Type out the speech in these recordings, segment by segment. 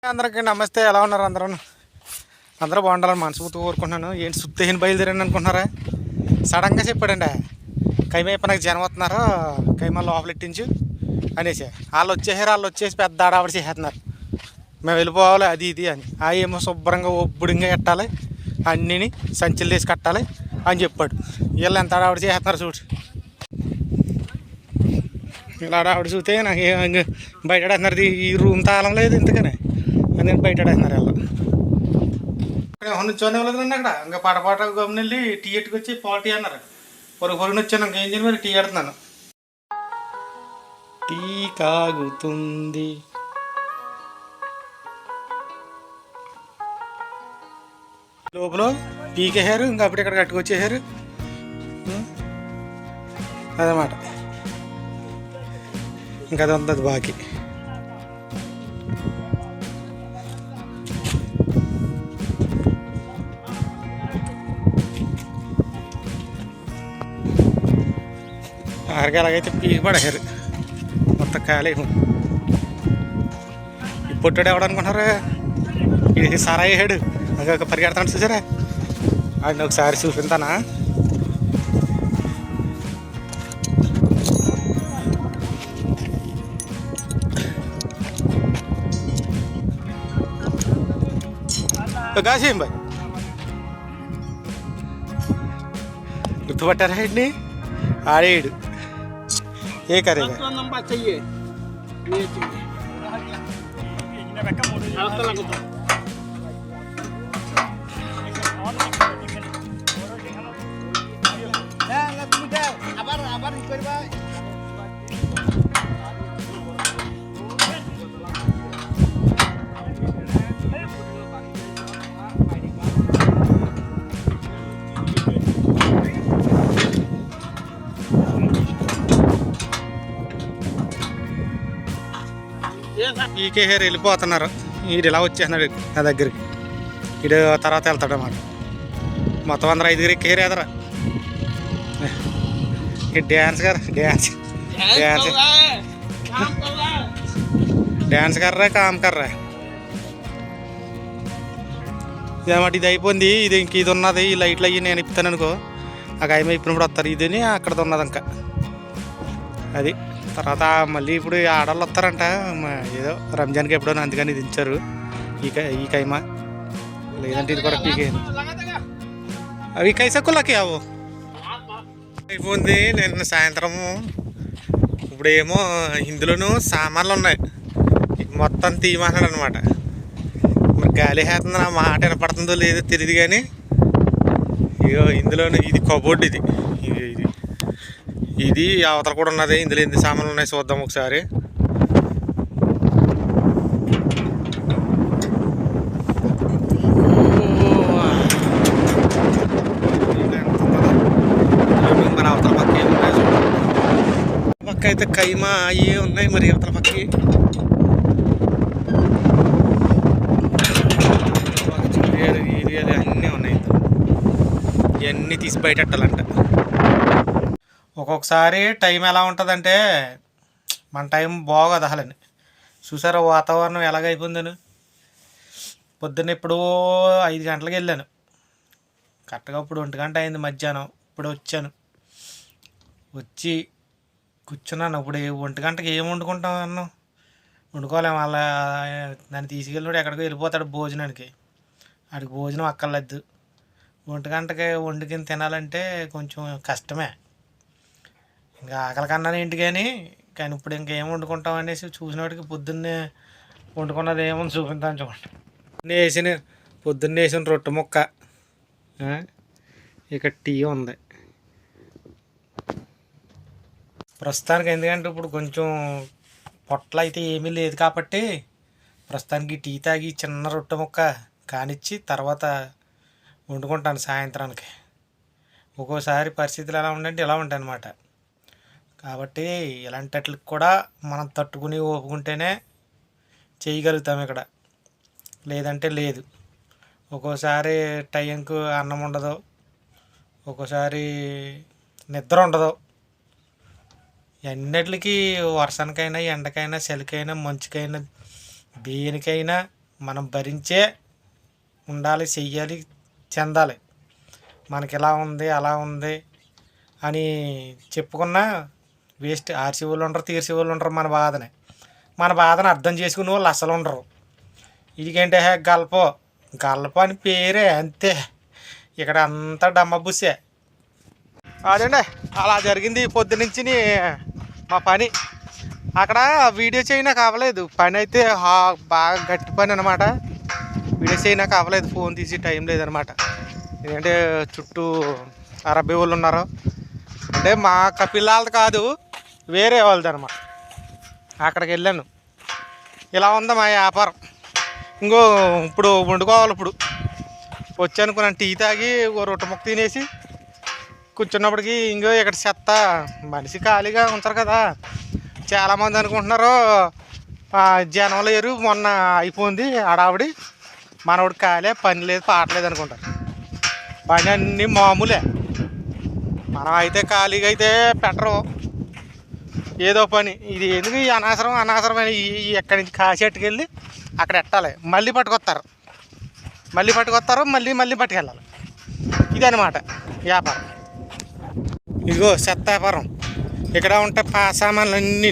అందరికీ నమస్తే. ఎలా ఉన్నారు అందరూ? అందరూ బాగుండాలని మనస్ఫూర్తిగా కోరుకుంటున్నాను. ఏంటి సుత్తేని బయలుదేరాను అనుకుంటున్నారా? సడన్గా చెప్పాడండి, కైమా నాకు జనం వస్తున్నారు, కైమా లోపలెట్టించు అనేసి. వాళ్ళు వచ్చేసి పెద్ద ఆడవాడి చేసేస్తున్నారు, మేము వెళ్ళిపోవాలి అది ఇది అని. ఆ ఏమో శుభ్రంగా ఒబ్బుడిగా పెట్టాలి, అన్నీని సంచులు తీసి కట్టాలి అని చెప్పాడు. వీళ్ళు ఎంత ఆడవాడి చేస్తున్నారు చూడు. ఇలా ఆడవాడి చూస్తే నాకు బయట ఆడేస్తున్నారు. ఈ రూమ్ తాళం లేదు ఇంతకనే నేను బయట ఆడేస్తున్నారు. వీళ్ళు నుంచోనే వెళ్ళదండి అక్కడ. ఇంకా పడపాట గమ్మునెళ్ళి టీ ఎట్టుకొచ్చి పాలు టీ అన్నారు. పొరుగుని వచ్చాను, ఇంకేం చేయను మరి టీ ఆడుతున్నాను. టీ కాగుతుంది. లోపల పీకేసారు, ఇంకా అప్పుడు ఇక్కడ కట్టుకొచ్చేసారు అదన్నమాట. ఇంకా అది ఉంది, అది బాకీ. ఆరగాలకైతే పీకి పడేసారు మొత్తం ఖాళీ. ఈ పొట్టుడు ఎవడనుకుంటున్నారు? ఇది సారా వేసాడు, ఒక పరిగెడతాను చూసారా? ఆయన ఒకసారి చూపించానా? కాసేం బాయ్ గుర్తుపట్టారా? అండి ఆడేడు ఏ కరేగా పీకే హెయిర్ వెళ్ళిపోతున్నారు. వీడు ఇలా వచ్చేస్తున్నాడు నా దగ్గరికి. వీడు తర్వాత వెళ్తాడు అన్నమాట. మొత్తం అందరూ 5 కేర్ ఎదరా డ్యాన్స్ గారు డ్యాన్స్ కర్రా కామ్ కర్రా ఇదన్నమాట. ఇది అయిపోయింది. ఇది ఇంక ఇది ఉన్నది. ఈ లైట్లు అయ్యి నేను ఇప్పుతాను అనుకో, ఆ గాయమ ఇప్పినప్పుడు వస్తారు. ఇదని అక్కడది ఉన్నది ఇంకా అది. తర్వాత మళ్ళీ ఇప్పుడు ఆడవాళ్ళు వస్తారంట, ఏదో రంజాన్కి ఎప్పుడో అందుకని దించారు ఈ కైమా. లేదంటే ఇది కూడా పీకే అవి కైసక్కులకి అవు అయిపోయింది. నిన్న సాయంత్రము ఇప్పుడేమో ఇందులోనూ సామాన్లు ఉన్నాయి, మొత్తం తీయమన్నాడు అనమాట. మరి గాలి వేస్తుంది, నా మాట వినపడుతుందో లేదో తెలియదు కానీ ఇగో ఇందులోనే ఇది కబోర్డ్, ఇది ఇది ఇది అవతల కూడా ఉన్నది. ఇందులో ఎన్ని సామాన్లు ఉన్నాయి చూద్దాం ఒకసారి. మరి అవతల పక్క ఏమున్నాయి చూద్దాం. పక్క అయితే కైమా అయ్యే ఉన్నాయి, మరి అవతల పక్కకి ఇది అది అన్నీ ఉన్నాయి. ఇవన్నీ తీసి బయటెట్టాలంట. ఒక్కొక్కసారి టైం ఎలా ఉంటుందంటే మన టైం బాగోదు అసలని. చూసారా వాతావరణం ఎలాగైపోయిందని? పొద్దున్న ఇప్పుడు 5 గంటలకు వెళ్ళాను, కరెక్ట్గా ఇప్పుడు 1 గంట అయింది మధ్యాహ్నం. ఇప్పుడు వచ్చి కూర్చున్నాను. ఇప్పుడు 1 గంటకి ఏం వండుకుంటాం? అన్నం వండుకోలేము. అలా నన్ను తీసుకెళ్ళినప్పుడు ఎక్కడికో వెళ్ళిపోతాడు భోజనానికి. ఆడికి భోజనం అక్కర్లేదు. 1 గంటకి వండుకుని తినాలంటే కొంచెం కష్టమే. ఇంకా ఆకలి కన్నాను ఇంటికి కానీ ఇప్పుడు ఇంకేం వండుకుంటాం అనేసి చూసినవాడికి పొద్దున్నే వండుకున్నది ఏమని చూపించాను చూడండి. పొద్దున్నే వేసిన రొట్టె ముక్క, ఇక టీ ఉంది ప్రస్తుతానికి. ఎందుకంటే ఇప్పుడు కొంచెం పొట్టలు అయితే ఏమీ లేదు కాబట్టి ప్రస్తుతానికి టీ తాగి చిన్న రొట్టె ముక్క కానిచ్చి తర్వాత వండుకుంటాను సాయంత్రానికి. ఒక్కోసారి పరిస్థితులు ఎలా ఉండంటే ఇలా ఉంటాయి అన్నమాట. కాబట్టి ఇలాంటి వాటికి కూడా మనం తట్టుకుని ఓపుకుంటేనే చేయగలుగుతాం ఇక్కడ, లేదంటే లేదు. ఒక్కోసారి టైంకు అన్నం ఉండదు, ఒక్కోసారి నిద్ర ఉండదు. ఎన్నిటికి వర్షానికైనా ఎండకైనా చలికైనా మంచుకైనా దేనికైనా మనం భరించే ఉండాలి, చెయ్యాలి, చెందాలి. మనకి ఇలా ఉంది అలా ఉంది అని చెప్పుకున్నా వేస్ట్. ఆర్సీ వాళ్ళు ఉండరు, తీర్చే వాళ్ళు ఉండరు. మన బాధను అర్థం చేసుకునే వాళ్ళు అసలు ఉండరు. ఇదికేంటే గల్ప అని పేరే అంతే. ఇక్కడ అంతా డమ్మ బుస్సే. అదండి అలా జరిగింది పొద్దునుంచి మా పని. అక్కడ వీడియో చేయడానికి అవ్వలేదు. పని అయితే బాగా గట్టి పని అనమాట. వీడియో చేయడానికి అవ్వలేదు, ఫోన్ తీసి టైం లేదనమాట. ఎందుకంటే చుట్టూ 60 వాళ్ళు ఉన్నారు. అంటే మా పిల్లలది కాదు, వేరే వాళ్ళది అనమాట. అక్కడికి వెళ్ళాను. ఇలా ఉంది మా వ్యాపారం. ఇప్పుడు వండుకోవాలి. ఇప్పుడు వచ్చి అనుకున్నాను, టీ తాగి ఓ రొట్టె ముక్క తినేసి కూర్చున్నప్పటికీ ఇక్కడ చెత్త. మనిషి ఖాళీగా ఉంటారు కదా. చాలామంది అనుకుంటున్నారు జనం లేరు, మొన్న అయిపోయింది హడావిడి, మనవాడు ఖాళీ, పని లేదు పాట లేదు అనుకుంటారు. పని అన్నీ మామూలే. మనం అయితే ఖాళీగా అయితే పెట్టరు, ఏదో పని. ఇది ఎందుకు ఈ అనవసరమైన ఎక్కడి నుంచి కాసేట్టుకు వెళ్ళి అక్కడ ఎట్టాలి, మళ్ళీ పట్టుకొస్తారు, మళ్ళీ పట్టుకెళ్ళాలి. ఇదనమాట వ్యాపారం. ఇదిగో చెత్త వ్యాపారం. ఇక్కడ ఉంటే సామాన్లు అన్నీ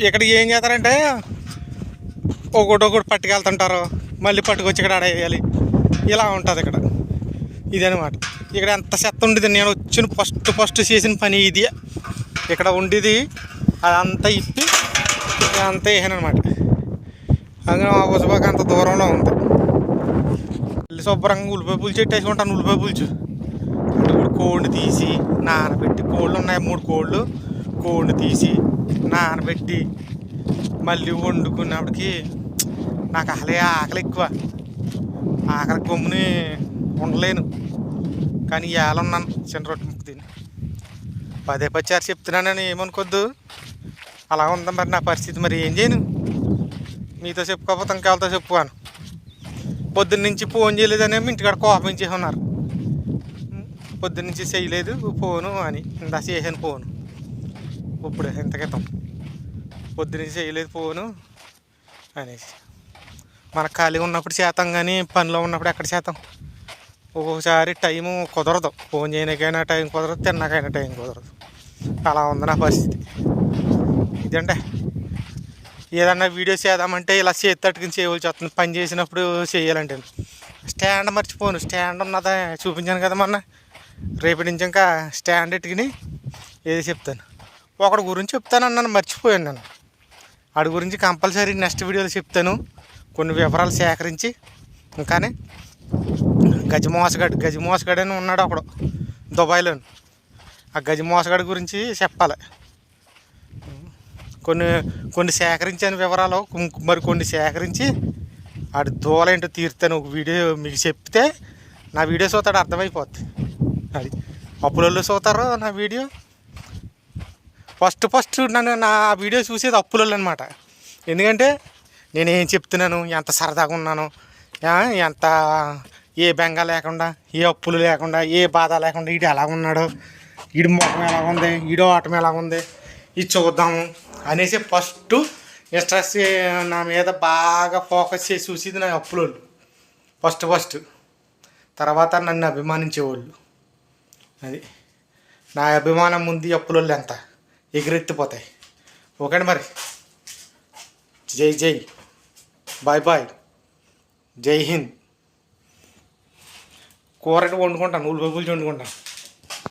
ఇక్కడ ఏం చేస్తారంటే ఒకటి పట్టుకెళ్తుంటారు, మళ్ళీ పట్టుకొచ్చి ఇక్కడ ఆడేయాలి. ఇలా ఉంటుంది ఇక్కడ. ఇదనమాట. ఇక్కడ ఎంత చెత్త ఉండేది. నేను వచ్చిన ఫస్ట్ చేసిన పని ఇది. ఇక్కడ ఉండేది అదంతా ఇప్పి అంతా వేసానమాట. అందులో మా ఉజబాకి అంత దూరంలో ఉంది. మళ్ళీ శుభ్రంగా ఉల్లిపాయ పులుసు పెట్టేసుకుంటాను. ఉల్లిపాయ పులుసు అంటే ఇప్పుడు కోడిని తీసి నానబెట్టి, కోళ్ళు ఉన్నాయి 3 కోళ్ళు, కోడిని తీసి నానబెట్టి మళ్ళీ వండుకున్నప్పటికి నాకు ఆకలి ఎక్కువ. ఆకలి కొమ్ముని ఉండలేను. కానీ ఇవాళ ఉన్నాను చిన్న రొట్టె ముక్క తిని. పదే పచ్చారు చెప్తున్నానని ఏమనుకోద్దు. అలా ఉందా మరి నా పరిస్థితి. మరి ఏం చేయను, మీతో చెప్పుకోకపోతే ఇంకెవరితో చెప్పుకోను. పొద్దున్నుంచి ఫోన్ చేయలేదనేమో ఇంటికాడ కోపించేసి ఉన్నారు. పొద్దున్నుంచి చేయలేదు ఫోను అని. ఇందా చేసాను ఫోను ఇప్పుడు ఎంత క్రితం. పొద్దున్నుంచి చేయలేదు ఫోను అనేసి. మనకు ఖాళీగా ఉన్నప్పుడు చేతాం, కానీ పనిలో ఉన్నప్పుడు ఎక్కడ చేతాం. ఒక్కొక్కసారి టైము కుదరదు. ఫోన్ చేయడానికైనా టైం కుదరదు, తిన్నాకైనా టైం కుదరదు. అలా ఉంది నా పరిస్థితి. ఇదంటే ఏదన్నా వీడియోస్ చేద్దామంటే ఇలా చేతి తట్టుకుని చేయవలసి వస్తుంది. పని చేసినప్పుడు చేయాలంటే స్టాండ్ మర్చిపోను. స్టాండ్ ఉన్నదా చూపించాను కదా మొన్న. రేపటి నుంచి ఇంకా స్టాండ్ ఎట్టుకుని ఏది చెప్తాను. ఒకటి గురించి చెప్తాను అన్నాను, మర్చిపోయాను నేను. వాడి గురించి కంపల్సరీ నెక్స్ట్ వీడియోలో చెప్తాను. కొన్ని వివరాలు సేకరించి. ఇంకానే గజమోసగాడు అని ఉన్నాడు ఒకడు దుబాయ్లో. ఆ గజమోసగాడి గురించి చెప్పాలి. కొన్ని సేకరించాను వివరాలు, మరి కొన్ని సేకరించి ఆడి దూలేంటో తీరుతాను. ఒక వీడియో మీకు చెప్తే నా వీడియో చూస్తాడు, అర్థమైపోద్ది. అది అప్పులలో చూతారు నా వీడియో. ఫస్ట్ నా వీడియో చూసేది అప్పులలో అనమాట. ఎందుకంటే నేనేం చెప్తున్నాను, ఎంత సరదాగా ఉన్నాను, ఎంత ఏ బెంగ లేకుండా, ఏ అప్పులు లేకుండా, ఏ బాధ లేకుండా, వీడు ఎలా ఉన్నాడు, వీడి ముఖం ఎలా ఉంది, వీడో ఆటం ఎలా ఉంది, ఇది చూద్దాము అనేసి ఫస్ట్ ఇంట్రెస్ట్ నా మీద బాగా ఫోకస్ చేసి చూసేది నా అప్పులోళ్ళు. ఫస్ట్ తర్వాత నన్ను అభిమానించేవాళ్ళు. అది నా అభిమానం ముందు అప్పులోళ్ళు ఎంత ఎగిరెత్తిపోతాయి. ఓకే మరి. జై బాయ్. జై హింద్. కూర వండుకుంటాను, ఉల్లిపాయ పులుసు వండుకుంటాను.